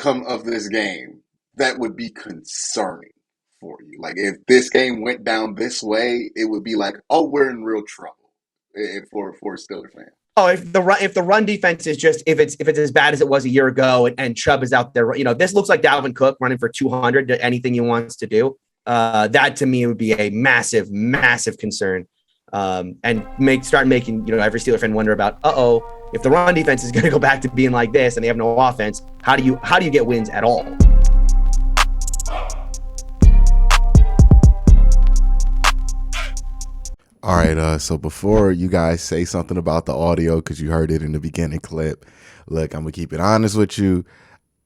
outcome of this game that would be concerning for you? Like if this game went down this way, it would be like, oh, we're in real trouble for a Steelers fan. Oh, if the run defense is just if it's as bad as it was a year ago and Chubb is out there, this looks like Dalvin Cook running for 200 to anything he wants to do. That to me would be a massive, massive concern, and start making every Steeler fan wonder about if the run defense is going to go back to being like this and they have no offense, how do you get wins at all? All right, so before you guys say something about the audio, because you heard it in the beginning clip, look, I'm going to keep it honest with you.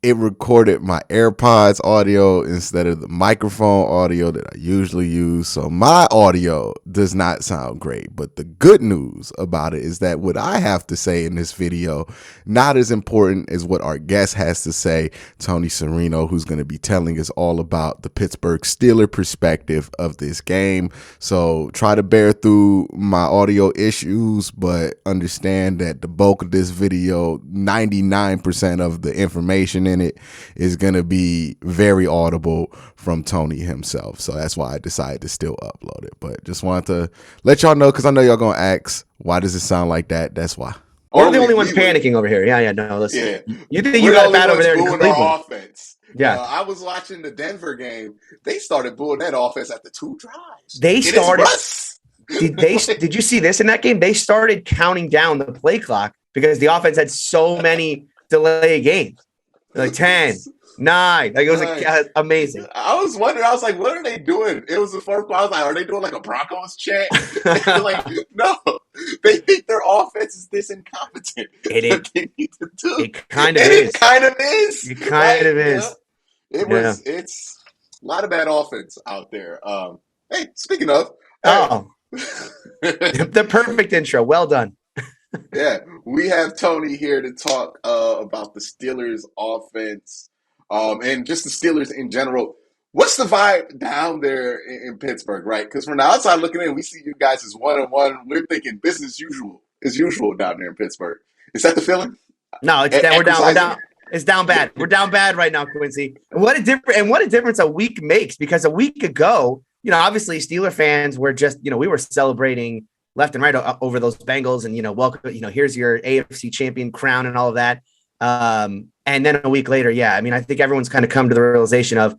It recorded my AirPods audio instead of the microphone audio that I usually use. So my audio does not sound great. But the good news about it is that what I have to say in this video, not as important as what our guest has to say, Tony Serino, who's going to be telling us all about the Pittsburgh Steelers perspective of this game. So try to bear through my audio issues, but understand that the bulk of this video, 99% of the information in it is going to be very audible from Tony himself. So that's why I decided to still upload it. But just wanted to let y'all know, because I know y'all going to ask, why does it sound like that? That's why. We're the only ones panicking over here. Yeah, no, listen. Yeah. You think you got bad over there in Cleveland. Our offense. Yeah. I was watching the Denver game. They started booing that offense after 2 drives. Did you see this in that game? They started counting down the play clock because the offense had so many delay games. Like 10, 9. Like it was amazing. I was wondering. I was like, what are they doing? It was the fourth quarter. I was like, are they doing like a Broncos chant? Like, no. They think their offense is this incompetent. It kind of is. It kind of is. It kind of is. It's a lot of bad offense out there. Hey, speaking of. The perfect intro. Well done. Yeah, we have Tony here to talk about the Steelers offense and just the Steelers in general. What's the vibe down there in Pittsburgh, right? Because from the outside looking in, we see you guys as 1-1. We're thinking business as usual down there in Pittsburgh. Is that the feeling? No, it's down. We're down. It's down bad. We're down bad right now, Quincy. And what a difference a week makes, because a week ago, obviously Steeler fans were just, we were celebrating left and right over those Bengals and, welcome, here's your AFC champion crown and all of that. And then a week later, I think everyone's kind of come to the realization of,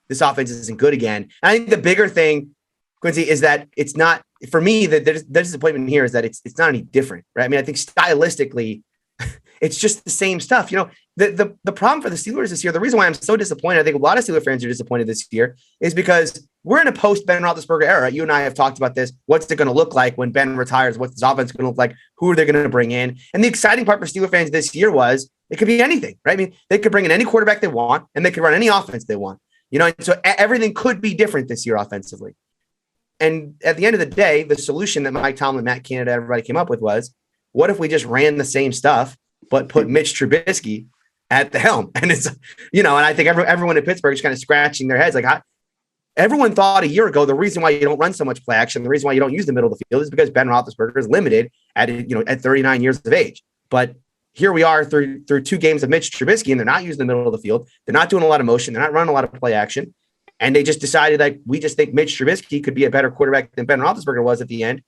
this offense isn't good again. And I think the bigger thing, Quincy, is that it's not, for me, the disappointment here is that it's not any different, right? I think stylistically, it's just the same stuff. The problem for the Steelers this year, the reason why I'm so disappointed, I think a lot of Steelers fans are disappointed this year, is because we're in a post-Ben Roethlisberger era. You and I have talked about this. What's it going to look like when Ben retires? What's this offense going to look like? Who are they going to bring in? And the exciting part for Steelers fans this year was it could be anything, right? They could bring in any quarterback they want, and they could run any offense they want. And so everything could be different this year offensively. And at the end of the day, the solution that Mike Tomlin, Matt Canada, everybody came up with was, what if we just ran the same stuff, but put Mitch Trubisky at the helm? And it's, and I think everyone in Pittsburgh is kind of scratching their heads. Like, everyone thought a year ago, the reason why you don't run so much play action, the reason why you don't use the middle of the field is because Ben Roethlisberger is limited at 39 years of age. But here we are through 2 games of Mitch Trubisky, and they're not using the middle of the field. They're not doing a lot of motion. They're not running a lot of play action. And they just decided, like, we just think Mitch Trubisky could be a better quarterback than Ben Roethlisberger was at the end.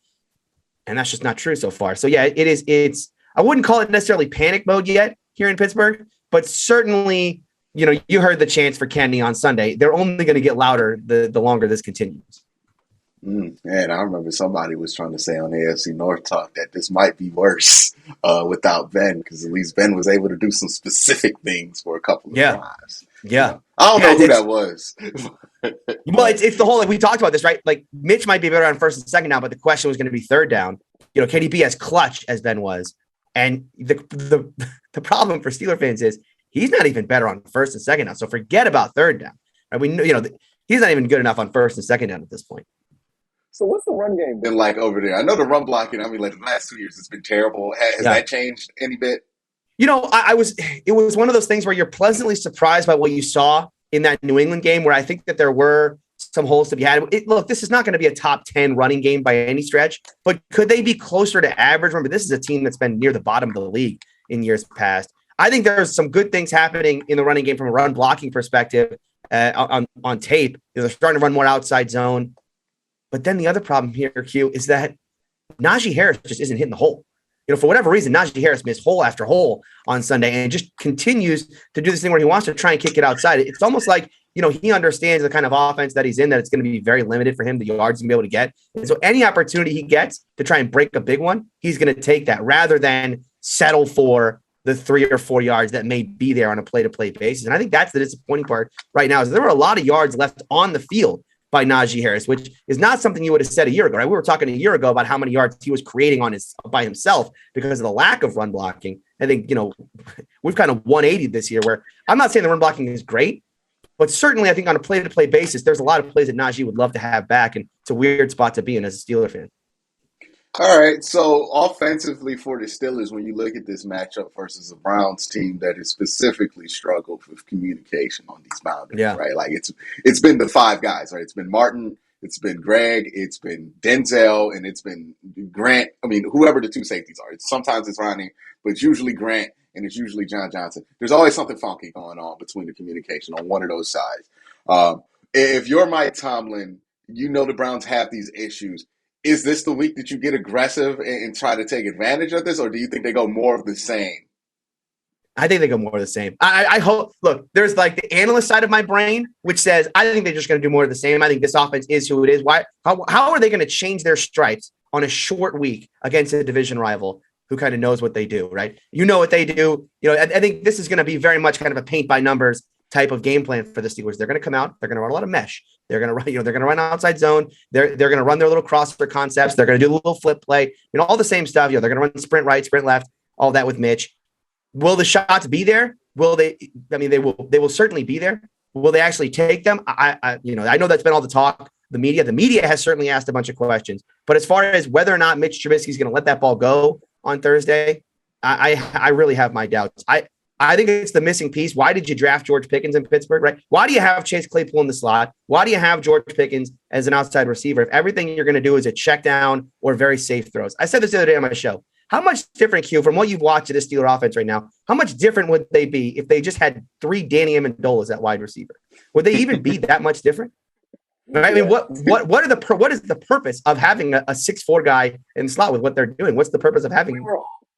And that's just not true so far. So, yeah, it's I wouldn't call it necessarily panic mode yet here in Pittsburgh, but certainly, you heard the chants for Kenny on Sunday. They're only going to get louder the longer this continues. And I remember somebody was trying to say on AFC North Talk that this might be worse without Ben, because at least Ben was able to do some specific things for a couple of drives. Yeah. I don't know who that was. Well, it's the whole, like, we talked about this, right? Like, Mitch might be better on first and second down, but the question was going to be third down. Can he be as clutch as Ben was? And the problem for Steeler fans is he's not even better on first and second down. So forget about third down. Right? We know, he's not even good enough on first and second down at this point. So what's the run game been like over there? I know the run blocking, like the last 2 years, it's been terrible. Has that changed any bit? It was one of those things where you're pleasantly surprised by what you saw in that New England game, where I think that there were some holes to be had. Look, this is not going to be a top 10 running game by any stretch, but could they be closer to average? Remember, this is a team that's been near the bottom of the league in years past. I think there's some good things happening in the running game from a run blocking perspective on tape. They're starting to run more outside zone. But then the other problem here, Q, is that Najee Harris just isn't hitting the hole. For whatever reason, Najee Harris missed hole after hole on Sunday and just continues to do this thing where he wants to try and kick it outside. It's almost like, he understands the kind of offense that he's in, that it's going to be very limited for him, the yards he's going to be able to get. And so any opportunity he gets to try and break a big one, he's going to take that rather than settle for the 3 or 4 yards that may be there on a play-to-play basis. And I think that's the disappointing part right now is there were a lot of yards left on the field by Najee Harris, which is not something you would have said a year ago, right? We were talking a year ago about how many yards he was creating by himself because of the lack of run blocking. I think, we've kind of 180 this year where I'm not saying the run blocking is great, but certainly I think on a play-to-play basis, there's a lot of plays that Najee would love to have back, and it's a weird spot to be in as a Steeler fan. All right, so offensively for the Steelers, when you look at this matchup versus a Browns team that has specifically struggled with communication on these boundaries, right? Like it's been the 5 guys, right? It's been Martin, it's been Greg, it's been Denzel, and it's been Grant. I mean, whoever the 2 safeties are. Sometimes it's Ronnie, but it's usually Grant, and it's usually John Johnson. There's always something funky going on between the communication on one of those sides. If you're Mike Tomlin, the Browns have these issues. Is this the week that you get aggressive and try to take advantage of this, or do you think they go more of the same? I think they go more of the same. I hope. Look, there's like the analyst side of my brain, which says I think they're just going to do more of the same. I think this offense is who it is. Why? How are they going to change their stripes on a short week against a division rival who kind of knows what they do, right? What they do. I think this is going to be very much kind of a paint by numbers type of game plan for the Steelers. They're going to come out. They're going to run a lot of mesh. They're going to run, they're going to run outside zone. They're going to run their little crossover concepts. They're going to do a little flip play, all the same stuff. They're going to run sprint right, sprint left, all that with Mitch. Will the shots be there? Will they? I mean, they will certainly be there. Will they actually take them? I know that's been all the talk. The media has certainly asked a bunch of questions, but as far as whether or not Mitch Trubisky is going to let that ball go on Thursday, I really have my doubts. I think it's the missing piece. Why did you draft George Pickens in Pittsburgh, right? Why do you have Chase Claypool in the slot? Why do you have George Pickens as an outside receiver if everything you're going to do is a check down or very safe throws? I said this the other day on my show. How much different, Q, from what you've watched of this Steeler offense right now, how much different would they be if they just had 3 Danny Amendolas at wide receiver? Would they even be that much different? Right? I mean, what is the purpose of having a 6'4" guy in the slot with what they're doing? What's the purpose of having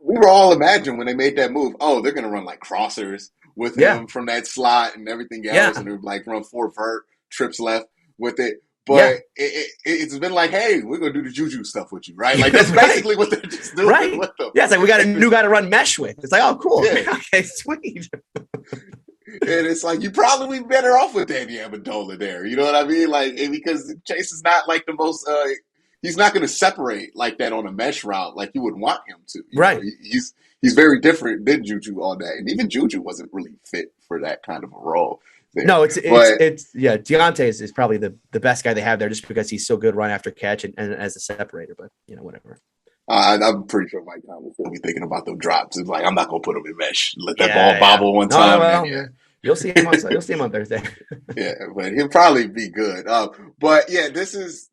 We were all imagining when they made that move, they're going to run like crossers with him from that slot and everything else, and they're like run 4 vert, trips left with it. But it's been like, hey, we're going to do the juju stuff with you, right? Like that's basically what they're just doing with them. Yeah, it's like we got a new guy to run mesh with. It's like, oh, cool. Yeah. Okay, sweet. And it's like, you probably be better off with Danny Amendola there. You know what I mean? Like, because Chase is not like the most he's not going to separate like that on a mesh route like you would want him to. You know, he's very different than Juju on that. And even Juju wasn't really fit for that kind of a role there. No, Deontay is probably the best guy they have there just because he's so good run after catch and as a separator, but whatever. I'm pretty sure Mike Tomlin will be thinking about those drops. It's like, I'm not going to put him in mesh. Let that ball bobble one time. You'll see him on Thursday. Yeah, but he'll probably be good. But yeah, this is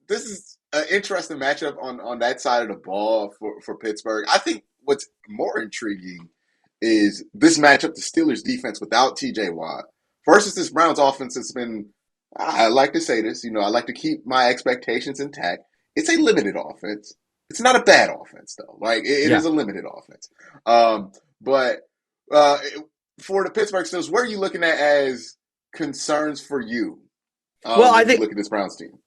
an interesting matchup on that side of the ball for Pittsburgh. I think what's more intriguing is this matchup, the Steelers defense without TJ Watt versus this Browns offense that's been, I like to say this, I like to keep my expectations intact. It's a limited offense. It's not a bad offense, though. Like, it is a limited offense. But for the Pittsburgh Steelers, what are you looking at as concerns for you? I think look at this Browns team.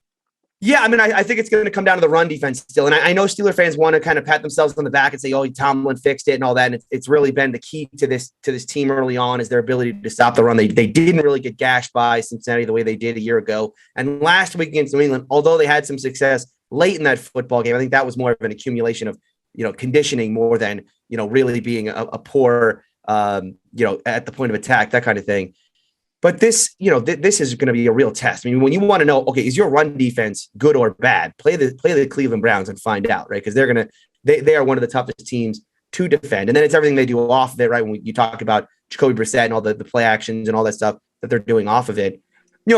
Yeah, I mean, I think it's going to come down to the run defense still. And I know Steeler fans want to kind of pat themselves on the back and say, oh, Tomlin fixed it and all that. And it's really been the key to this team early on is their ability to stop the run. They didn't really get gashed by Cincinnati the way they did a year ago. And last week against New England, although they had some success late in that football game, I think that was more of an accumulation of, conditioning more than, really being a poor, at the point of attack, that kind of thing. But this, this is going to be a real test. I mean, when you want to know, okay, is your run defense good or bad? Play the Cleveland Browns and find out, right? Because they are one of the toughest teams to defend. And then it's everything they do off of it, right? When you talk about Jacoby Brissett and all the play actions and all that stuff that they're doing off of it.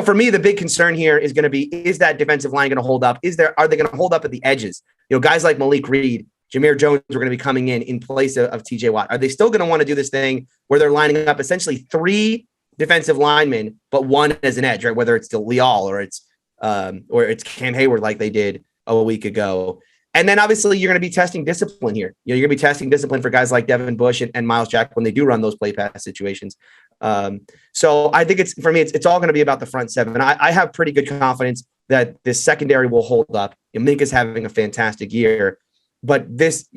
For me, the big concern here is going to be, is that defensive line going to hold up? Are they going to hold up at the edges? Guys like Malik Reed, Jameer Jones were going to be coming in place of TJ Watt. Are they still going to want to do this thing where they're lining up essentially 3 defensive linemen, but 1 as an edge, right? Whether it's Leal or it's Cam Hayward like they did a week ago. And then obviously you're going to be testing discipline here. You're going to be testing discipline for guys like Devin Bush and Miles Jack when they do run those play pass situations. So I think it's all going to be about the front 7. I have pretty good confidence that this secondary will hold up. Minka's having a fantastic year, but this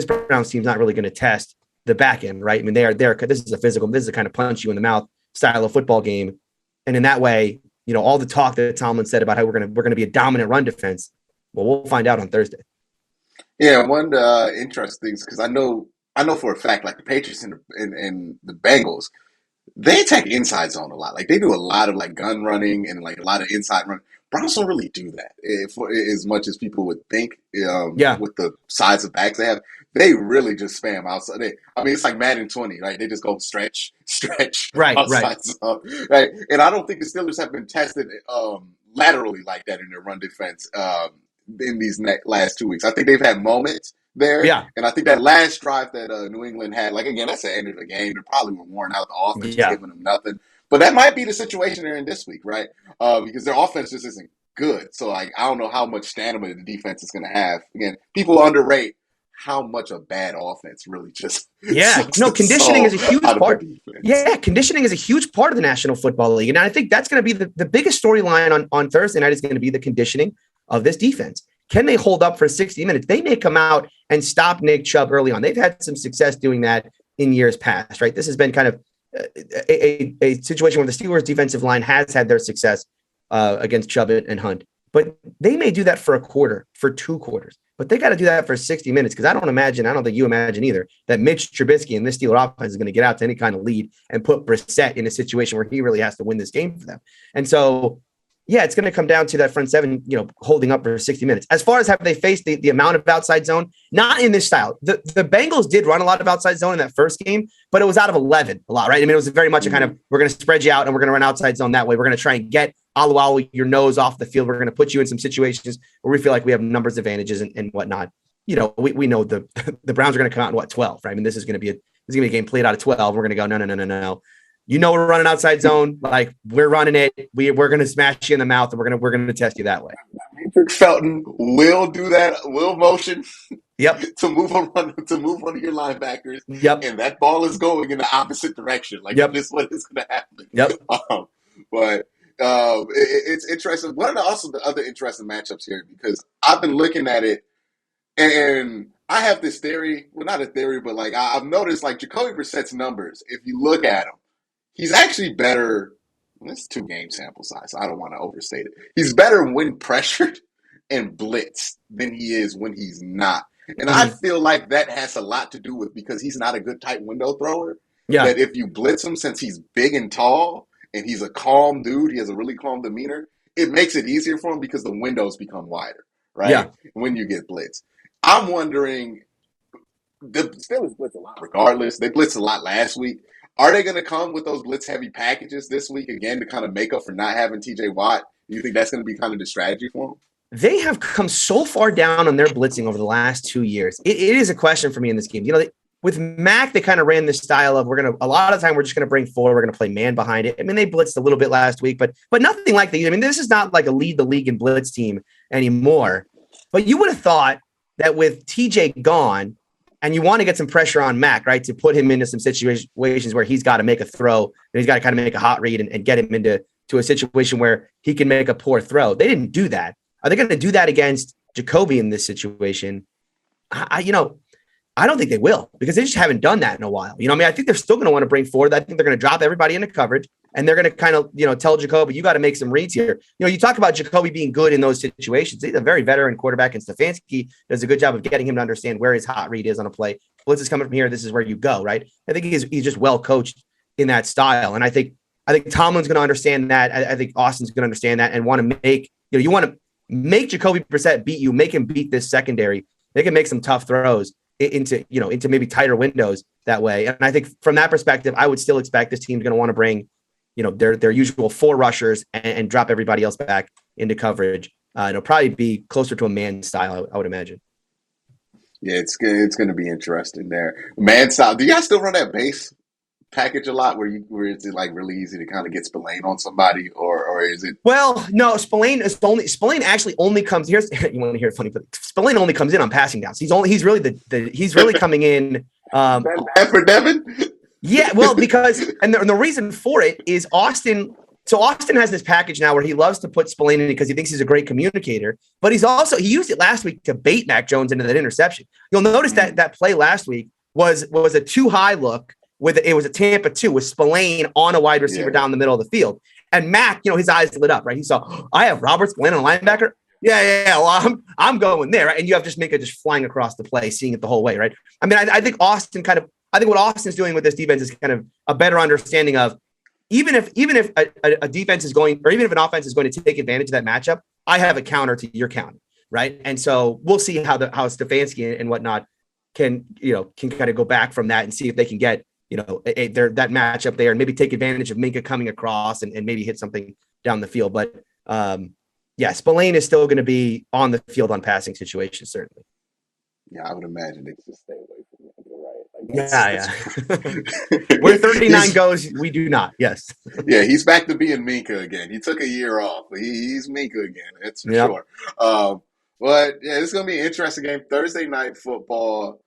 Browns team's not really going to test the back end, right? I mean, this is a kind of punch you in the mouth style of football game. And in that way, all the talk that Tomlin said about how we're going to be a dominant run defense, well, we'll find out on Thursday. Yeah, one interesting things, because I know for a fact, like the Patriots and the Bengals, they attack inside zone a lot. Like they do a lot of like gun running and like a lot of inside run. Browns don't really do that for as much as people would think. With the size of backs they have, they really just spam outside. It's like Madden 20, right? They just go stretch, outside zone, right? And I don't think the Steelers have been tested laterally like that in their run defense in these last 2 weeks. I think they've had moments there. Yeah. And I think that last drive that New England had, like, again, that's the end of the game. They probably were worn out. The offense was giving them nothing. But that might be the situation they're in this week, right? Because their offense just isn't good. So, like, I don't know how much stamina the defense is going to have. Again, people underrate how much a bad offense really just conditioning is a huge part. Yeah, conditioning is a huge part of the National Football League. And I think that's going to be the biggest storyline on Thursday night is going to be the conditioning of this defense. Can they hold up for 60 minutes? They may come out and stop Nick Chubb early on. They've had some success doing that in years past, right? This has been kind of a situation where the Steelers defensive line has had their success against Chubb and Hunt. But they may do that for a quarter, for 2 quarters. But they got to do that for 60 minutes because I don't think you imagine either, that Mitch Trubisky and this Steelers offense is going to get out to any kind of lead and put Brissett in a situation where he really has to win this game for them. And so, yeah, it's going to come down to that front 7, holding up for 60 minutes. As far as have they faced the amount of outside zone, not in this style. The Bengals did run a lot of outside zone in that first game, but it was out of 11 a lot, right? I mean, it was very much a kind of, we're going to spread you out and we're going to run outside zone that way. We're going to try and get Alualu your nose off the field. We're going to put you in some situations where we feel like we have numbers advantages and whatnot. We know the Browns are going to come out in 12, right? I mean, this is going to be a game played out of 12. We're going to go, no. We're running outside zone. Like we're running it. We're going to smash you in the mouth, and we're going to test you that way. Felton will do that. Will motion. Yep. to move one of your linebackers. Yep. And that ball is going in the opposite direction. Like this is what is going to happen. Yep. But it's interesting. One of the other interesting matchups here, because I've been looking at it, and I have this theory. Well, not a theory, but like I've noticed, like Jacoby Brissett's numbers. If you look at him, he's actually better. It's 2 game sample size, so I don't want to overstate it. He's better when pressured and blitzed than he is when he's not. And I feel like that has a lot to do with because he's not a good tight window thrower. Yeah. That if you blitz him, since he's big and tall and he's a calm dude, he has a really calm demeanor, it makes it easier for him because the windows become wider, right? Yeah. When you get blitzed. I'm wondering, the Steelers blitz a lot regardless. They blitzed a lot last week. Are they going to come with those blitz-heavy packages this week again to kind of make up for not having TJ Watt? Do you think that's going to be kind of the strategy for them? They have come so far down on their blitzing over the last 2 years. It is a question for me in this game. With Mac, they kind of ran this style of a lot of the time we're just going to bring 4. We're going to play man behind it. I mean, they blitzed a little bit last week, but nothing like that. I mean, this is not like a lead the league in blitz team anymore. But you would have thought that with TJ gone, and you want to get some pressure on Mac, right, to put him into some situations where he's got to make a throw and he's got to kind of make a hot read and get him into a situation where he can make a poor throw. They didn't do that. Are they going to do that against Jacoby in this situation? I don't think they will because they just haven't done that in a while. I think they're still going to want to bring forward. I think they're going to drop everybody into coverage and they're going to kind of, tell Jacoby, you got to make some reads here. You talk about Jacoby being good in those situations. He's a very veteran quarterback, and Stefanski does a good job of getting him to understand where his hot read is on a play. Blitz is coming from here. This is where you go, right? I think he's just well coached in that style. And I think Tomlin's going to understand that. I think Austin's going to understand that and want to make, you want to make Jacoby Brissett beat you, make him beat this secondary. They can make some tough throws into maybe tighter windows that way. And I think from that perspective, I would still expect this team's going to want to bring, their usual 4 rushers and drop everybody else back into coverage. It'll probably be closer to a man style, I would imagine. Yeah, it's gonna be interesting there. Man, style. Do you guys still run that base package a lot, where it's like really easy to kind of get Spillane on somebody, or is it Well, no, Spillane actually only comes here's you want to hear it funny, but Spillane only comes in on passing downs. He's really he's really coming in bad for Devin? yeah, well, because and the reason for it is Austin. So Austin has this package now where he loves to put Spillane in because he thinks he's a great communicator, but he used it last week to bait Mac Jones into that interception. You'll notice that that play last week was a too high look it was a Tampa 2 with Spillane on a wide receiver down the middle of the field. And Mac, his eyes lit up, right? He saw, I have Robert Spillane on a linebacker. Yeah. Well, I'm going there, right? And you have just Minka just flying across the play, seeing it the whole way, right? I mean, I think I think what Austin's doing with this defense is kind of a better understanding of even if a defense is going, or even if an offense is going to take advantage of that matchup, I have a counter to your counter, right? And so we'll see how Stefanski and whatnot can kind of go back from that and see if they can get that matchup there and maybe take advantage of Minka coming across and maybe hit something down the field. But Spillane is still going to be on the field on passing situations, certainly. Yeah, I would imagine they just stay away from it. Right? Where 39 goes, we do not. Yes. Yeah, he's back to being Minka again. He took a year off, but he's Minka again. That's for sure. But yeah, it's going to be an interesting game. Thursday night football.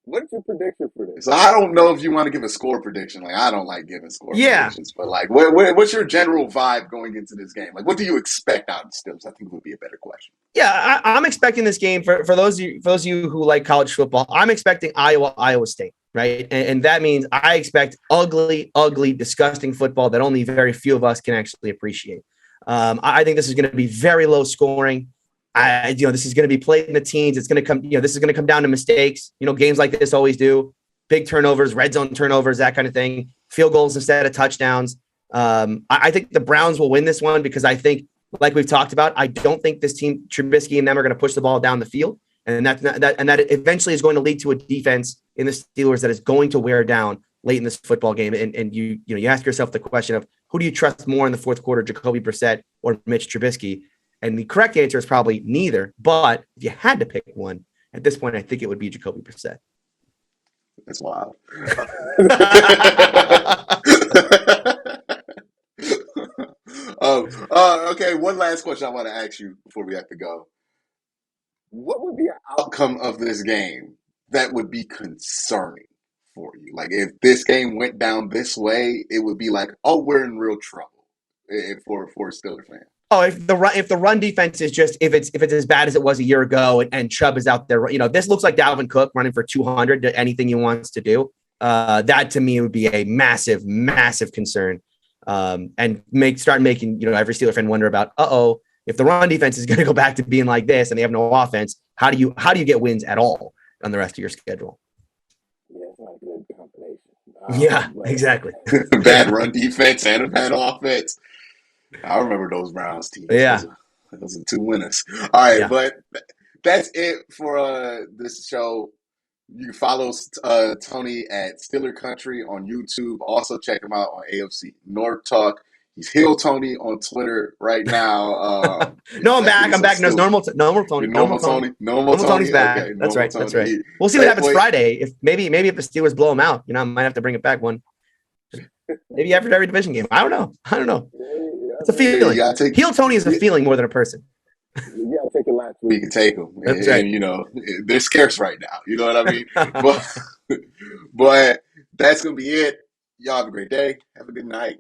What's your prediction for this? So I don't know if you want to give a score prediction. Like, I don't like giving score predictions, but like, what's your general vibe going into this game? Like, what do you expect out of the Steelers? I think would be a better question. Yeah, I'm expecting this game for those of you who like college football. I'm expecting Iowa State, right? And that means I expect ugly, disgusting football that only very few of us can actually appreciate. I think this is going to be very low scoring. This is going to be played in the teens. It's going to come, this is going to come down to mistakes. Games like this always do. Big turnovers, red zone turnovers, that kind of thing. Field goals instead of touchdowns. I think the Browns will win this one because I think, like we've talked about, I don't think this team, Trubisky and them, are going to push the ball down the field, and that eventually is going to lead to a defense in the Steelers that is going to wear down late in this football game. And you ask yourself the question of who do you trust more in the fourth quarter, Jacoby Brissett or Mitch Trubisky? And the correct answer is probably neither. But if you had to pick one at this point, I think it would be Jacoby Brissett. That's wild. Okay, one last question I want to ask you before we have to go. What would be an outcome of this game that would be concerning for you? Like, if this game went down this way, it would be like, oh, we're in real trouble for a Steelers fan. Oh, if the run defense is just if it's as bad as it was a year ago and Chubb is out there, this looks like Dalvin Cook running for 200 to anything he wants to do. That to me would be a massive, massive concern, and start making every Steeler fan wonder about if the run defense is going to go back to being like this and they have no offense, how do you get wins at all on the rest of your schedule? Yeah, it's not a good combination. Exactly. Bad run defense and a bad offense. I remember those Browns teams. Yeah. Those are two winners. All right, but that's it for this show. You can follow Tony at Steeler Country on YouTube. Also check him out on AFC North Talk. He's Hill Tony on Twitter right now. No, I'm back. I'm back. No, normal Tony. Normal Tony's back. Okay, that's right. Tony. That's right. We'll see what happens Friday. If maybe if the Steelers blow them out, I might have to bring it back one. Maybe after every division game. I don't know. It's a feeling. Heel Tony is a feeling more than a person. You gotta take it last week and take them. That's right. And they're scarce right now. You know what I mean? but that's gonna be it. Y'all have a great day. Have a good night.